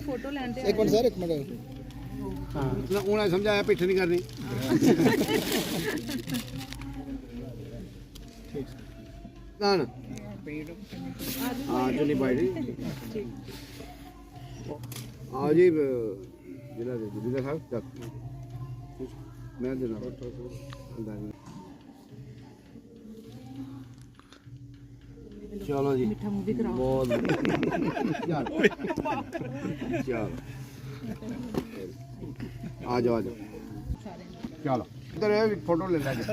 Photo लेंदे एक minute sir एक मिनट हाँ उन्हें समझाया पिठ नहीं करनी ना ना हाँ जो नहीं पाई हाँ जी जिला साहब मैं देना चलो जी बहुत चलो आ जाओ चलो इधर फोटो ले लेंगे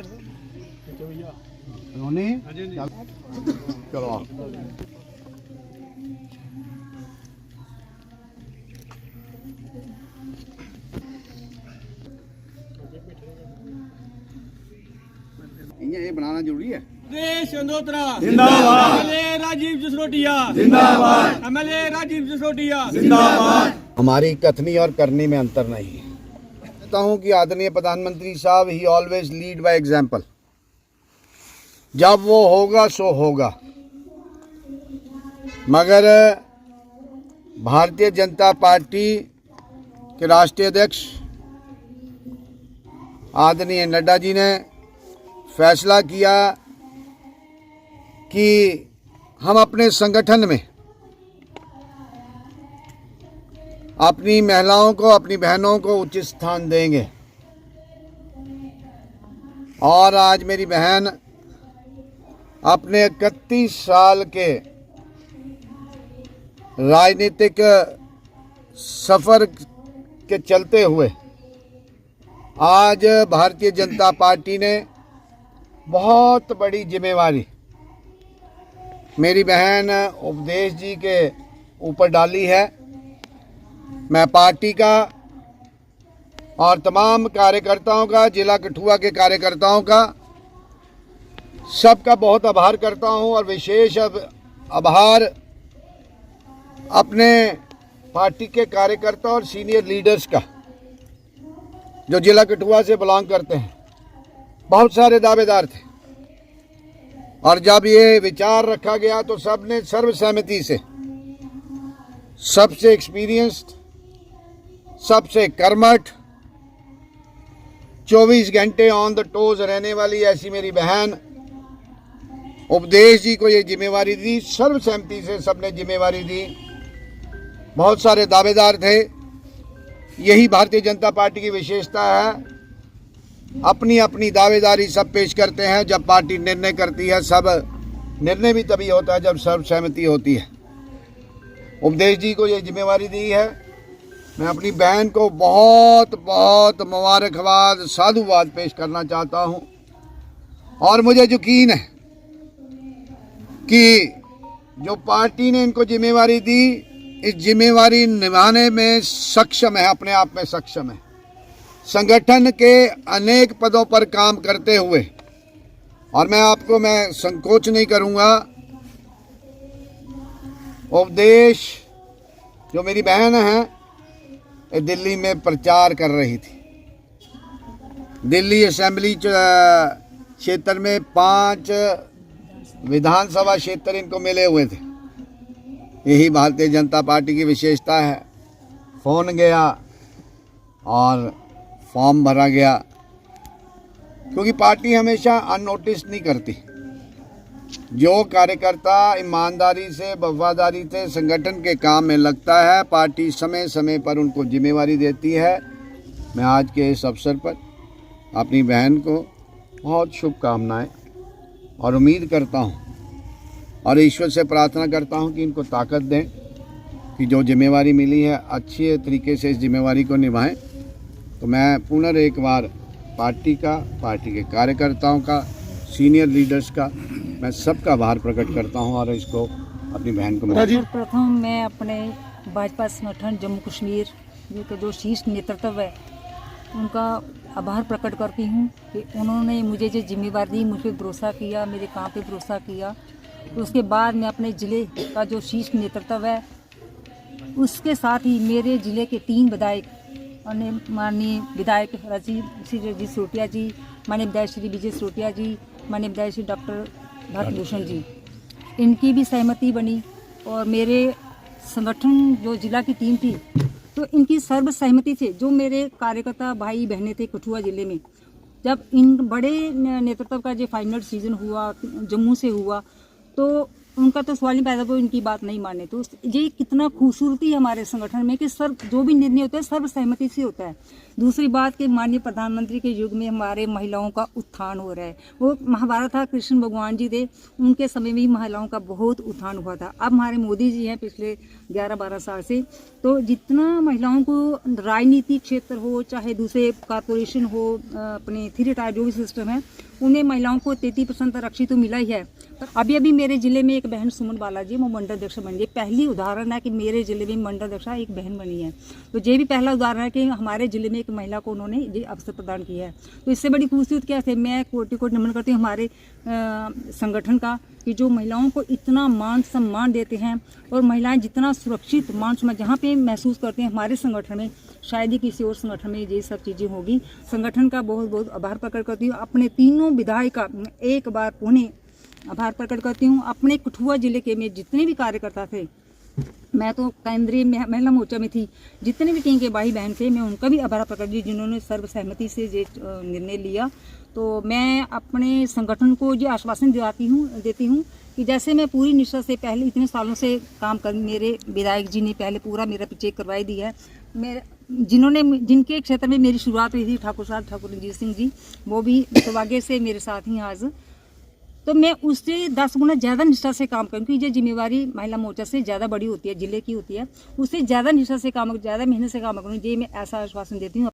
रोनी चलो आओ ये बनाना जरूरी है। देश चंदोत्रा जिंदाबाद, एमएलए राजीव जसरोटिया जिंदाबाद, एमएलए राजीव जसरोटिया जिंदाबाद। हमारी कथनी और करनी में अंतर नहीं है। कहता हूँ कि आदरणीय प्रधानमंत्री साहब ही ऑलवेज लीड बाय एग्जाम्पल। जब वो होगा सो होगा, मगर भारतीय जनता पार्टी के राष्ट्रीय अध्यक्ष आदरणीय नड्डा जी ने फैसला किया कि हम अपने संगठन में अपनी महिलाओं को, अपनी बहनों को उचित स्थान देंगे। और आज मेरी बहन अपने 31 साल के राजनीतिक सफर के चलते हुए आज भारतीय जनता पार्टी ने बहुत बड़ी जिम्मेवारी मेरी बहन उपदेश जी के ऊपर डाली है। मैं पार्टी का और तमाम कार्यकर्ताओं का, जिला कठुआ के कार्यकर्ताओं का, सबका बहुत आभार करता हूं। और विशेष आभार अपने पार्टी के कार्यकर्ता और सीनियर लीडर्स का, जो जिला कठुआ से बिलोंग करते हैं। बहुत सारे दावेदार थे और जब ये विचार रखा गया तो सबने सर्वसहमति से, सबसे एक्सपीरियंस्ड, सबसे कर्मठ, 24 घंटे ऑन द टोज रहने वाली ऐसी मेरी बहन उपदेश जी को ये जिम्मेवारी दी। सर्वसहमति से सबने जिम्मेवारी दी। बहुत सारे दावेदार थे। यही भारतीय जनता पार्टी की विशेषता है। अपनी अपनी दावेदारी सब पेश करते हैं। जब पार्टी निर्णय करती है, सब निर्णय भी तभी होता है जब सर्वसहमति होती है। उपदेश जी को ये जिम्मेवारी दी है। मैं अपनी बहन को बहुत बहुत मुबारकबाद, साधुवाद पेश करना चाहता हूँ। और मुझे यकीन है कि जो पार्टी ने इनको जिम्मेवारी दी, इस जिम्मेवारी निभाने में सक्षम है, अपने आप में सक्षम है। संगठन के अनेक पदों पर काम करते हुए, और मैं संकोच नहीं करूंगा, उपदेश जो मेरी बहन है दिल्ली में प्रचार कर रही थी। दिल्ली असेंबली क्षेत्र में 5 विधानसभा क्षेत्र इनको मिले हुए थे। यही भारतीय जनता पार्टी की विशेषता है। फोन गया और फॉर्म भरा गया, क्योंकि पार्टी हमेशा अननोटिस नहीं करती। जो कार्यकर्ता ईमानदारी से, वफादारी से संगठन के काम में लगता है, पार्टी समय समय पर उनको जिम्मेवारी देती है। मैं आज के इस अवसर पर अपनी बहन को बहुत शुभकामनाएं और उम्मीद करता हूं और ईश्वर से प्रार्थना करता हूं कि इनको ताकत दें कि जो जिम्मेवारी मिली है अच्छे तरीके से इस जिम्मेवारी को निभाएं। तो मैं पुनः एक बार पार्टी का, पार्टी के कार्यकर्ताओं का, सीनियर लीडर्स का, मैं सबका आभार प्रकट करता हूं और इसको अपनी बहन को प्रथम मैं अपने भाजपा संगठन जम्मू कश्मीर के जो शीर्ष नेतृत्व है उनका आभार प्रकट करती हूं कि उन्होंने मुझे जो जिम्मेवारी दी, मुझ पर भरोसा किया, मेरे काम पे भरोसा किया। तो उसके बाद मैं अपने ज़िले का जो शीर्ष नेतृत्व है उसके साथ ही मेरे ज़िले के 3 विधायक, माननीय विधायक राजीव जी जसरोटिया जी, माननीय विधायक श्री विजय जसरोटिया जी, माननीय विधायक श्री डॉक्टर भरत भूषण जी, इनकी भी सहमति बनी और मेरे संगठन जो जिला की टीम थी, तो इनकी सर्वसहमति से जो मेरे कार्यकर्ता भाई बहनें थे कठुआ जिले में, जब इन बड़े नेतृत्व का जो फाइनल सीजन हुआ जम्मू से हुआ, तो उनका तो सवाल नहीं पैदा हुआ, इनकी बात नहीं माने। तो ये कितना खूबसूरती है हमारे संगठन में कि जो भी निर्णय होता है सर्वसहमति से होता है। दूसरी बात कि माननीय प्रधानमंत्री के युग में हमारे महिलाओं का उत्थान हो रहा है। वो महाभारत था, कृष्ण भगवान जी थे, उनके समय में भी महिलाओं का बहुत उत्थान हुआ था। अब हमारे मोदी जी हैं पिछले 11-12 साल से, तो जितना महिलाओं को राजनीतिक क्षेत्र हो चाहे दूसरे कॉरपोरेशन हो, अपने 3 टायर जो भी सिस्टम है, उनमें महिलाओं को 33% आरक्षण तो मिला ही है। पर अभी मेरे जिले में एक बहन सुमन बालाजी वो मंडल अध्यक्ष बन गई। पहली उदाहरण है कि मेरे जिले में मंडल अध्यक्ष एक बहन बनी है। तो ये भी पहला उदाहरण है कि हमारे जिले में एक महिला को उन्होंने ये अवसर प्रदान किया है। तो इससे बड़ी खूबसूरती क्या है, मैं कोटि कोटि नमन करती हूँ हमारे संगठन का कि जो महिलाओं को इतना मान सम्मान देते हैं, और महिलाएं जितना सुरक्षित मान सम्मान जहाँ पे महसूस करते हैं हमारे संगठन में, शायद ही किसी और संगठन में ये सब चीज़ें होगी। संगठन का बहुत बहुत आभार प्रकट करती हूँ। अपने तीनों विधायक का एक बार पुनः आभार प्रकट करती हूँ। अपने कठुआ जिले के में जितने भी कार्यकर्ता थे, मैं तो केंद्रीय महिला मोर्चा में थी, जितने भी टीम के भाई बहन थे, मैं उनका भी आभार प्रकट की जिन्होंने सर्वसहमति से ये निर्णय लिया। तो मैं अपने संगठन को ये आश्वासन देती हूँ कि जैसे मैं पूरी निष्ठा से पहले इतने सालों से काम कर, मेरे विधायक जी ने पहले पूरा मेरा चेक करवाई दिया है। मेरे जिनके क्षेत्र में मेरी शुरुआत हुई थी, ठाकुर रणजीत सिंह जी, वो भी सौभाग्य से मेरे साथ ही आज, तो मैं उससे 10 गुना ज़्यादा निष्ठा से काम करूँ, क्योंकि ये जिम्मेवारी महिला मोर्चा से ज़्यादा बड़ी होती है, जिले की होती है। उससे ज़्यादा निष्ठा से काम, ज़्यादा मेहनत से काम करूँ, ये मैं ऐसा आश्वासन देती हूँ।